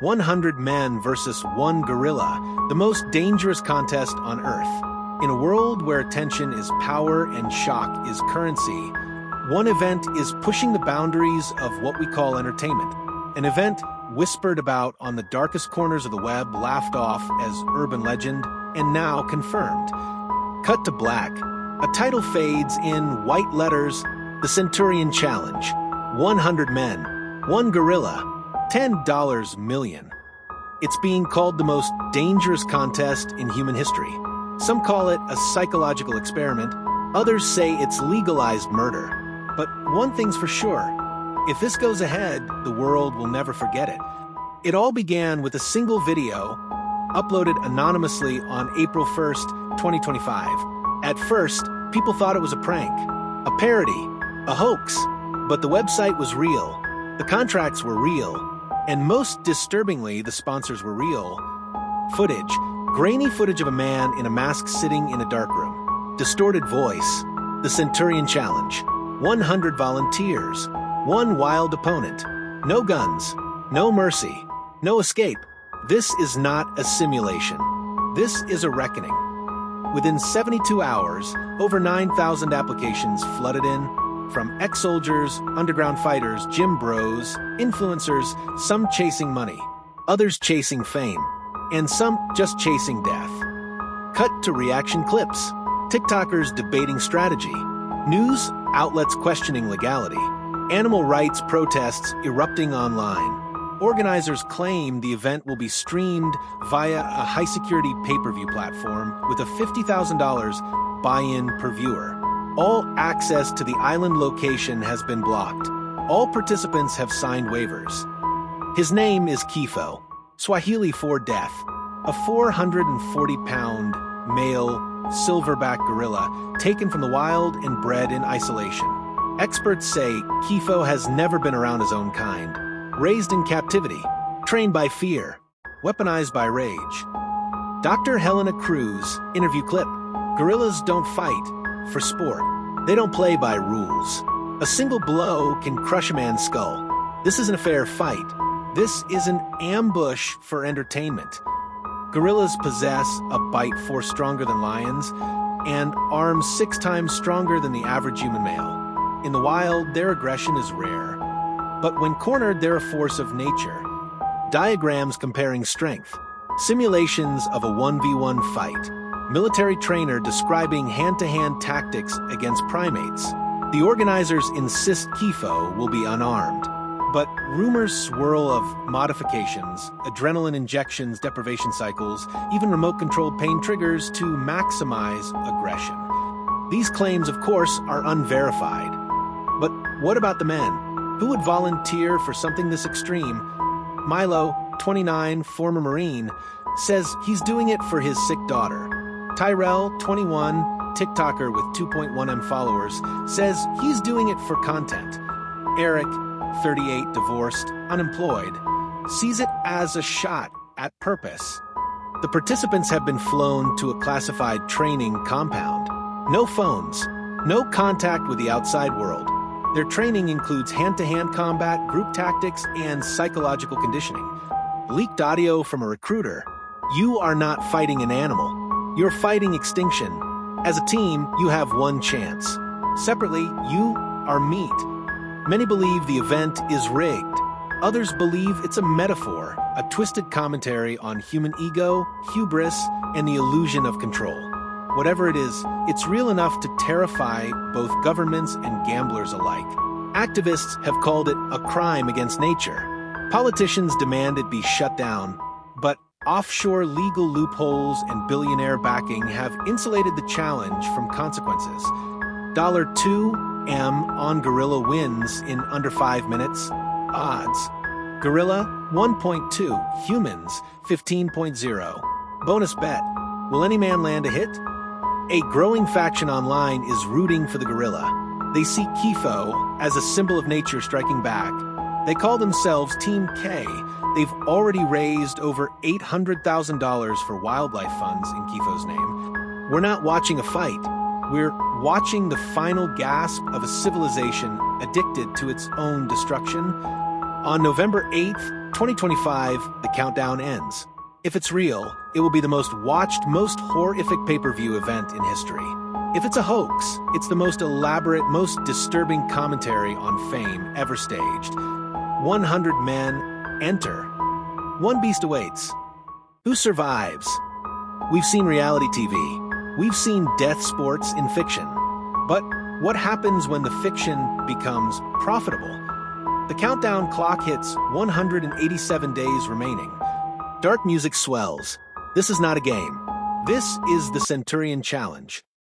100 men versus one gorilla, the most dangerous contest on Earth. In a world where attention is power and shock is currency, one event is pushing the boundaries of what we call entertainment. An event whispered about on the darkest corners of the web, laughed off as urban legend, and now confirmed. Cut to black. A title fades in white letters, the Centurion Challenge. 100 men, one gorilla, $10 million. It's being called the most dangerous contest in human history. Some call it a psychological experiment. Others say it's legalized murder. But one thing's for sure. If this goes ahead, the world will never forget it. It all began with a single video uploaded anonymously on April 1st, 2025. At first, people thought it was a prank, a parody, a hoax. But the website was real, the contracts were real, and most disturbingly, the sponsors were real. Footage, grainy footage of a man in a mask sitting in a dark room. Distorted voice, the Centurion Challenge. 100 volunteers, one wild opponent. No guns, no mercy, no escape. This is not a simulation. This is a reckoning. Within 72 hours, over 9,000 applications flooded in, from ex-soldiers, underground fighters, gym bros, influencers, some chasing money, others chasing fame, and some just chasing death. Cut to reaction clips. TikTokers debating strategy. News outlets questioning legality. Animal rights protests erupting online. Organizers claim the event will be streamed via a high-security pay-per-view platform with a $50,000 buy-in per viewer. All access to the island location has been blocked. All participants have signed waivers. His name is Kifo, Swahili for death, a 440-pound male silverback gorilla taken from the wild and bred in isolation. Experts say Kifo has never been around his own kind. Raised in captivity, trained by fear, weaponized by rage. Dr. Helena Cruz, interview clip. Gorillas don't fight for sport. They don't play by rules. A single blow can crush a man's skull. This isn't a fair fight. This is an ambush for entertainment. Gorillas possess a bite force stronger than lions and arms 6 times stronger than the average human male. In the wild, their aggression is rare. But when cornered, they're a force of nature. Diagrams comparing strength. Simulations of a 1v1 fight. Military trainer describing hand-to-hand tactics against primates. The organizers insist Kifo will be unarmed. But rumors swirl of modifications, adrenaline injections, deprivation cycles, even remote-controlled pain triggers to maximize aggression. These claims, of course, are unverified. But what about the men? Who would volunteer for something this extreme? Milo, 29, former Marine, says he's doing it for his sick daughter. Tyrell, 21, TikToker with 2.1M followers, says he's doing it for content. Eric, 38, divorced, unemployed, sees it as a shot at purpose. The participants have been flown to a classified training compound. No phones, no contact with the outside world. Their training includes hand-to-hand combat, group tactics, and psychological conditioning. Leaked audio from a recruiter. You are not fighting an animal. You're fighting extinction. As a team, you have one chance. Separately, you are meat. Many believe the event is rigged. Others believe it's a metaphor, a twisted commentary on human ego, hubris, and the illusion of control. Whatever it is, it's real enough to terrify both governments and gamblers alike. Activists have called it a crime against nature. Politicians demand it be shut down. But offshore legal loopholes and billionaire backing have insulated the challenge from consequences. $2M on gorilla wins in under 5 minutes. Odds. Gorilla, 1.2. Humans, 15.0. Bonus bet. Will any man land a hit? A growing faction online is rooting for the gorilla. They see Kifo as a symbol of nature striking back. They call themselves Team K. They've already raised over $800,000 for wildlife funds in Kifo's name. We're not watching a fight. We're watching the final gasp of a civilization addicted to its own destruction. On November 8th, 2025, the countdown ends. If it's real, it will be the most watched, most horrific pay-per-view event in history. If it's a hoax, it's the most elaborate, most disturbing commentary on fame ever staged. 100 men enter. One beast awaits. Who survives? We've seen reality TV. We've seen death sports in fiction. But what happens when the fiction becomes profitable? The countdown clock hits 187 days remaining. Dark music swells. This is not a game. This is the Centurion Challenge.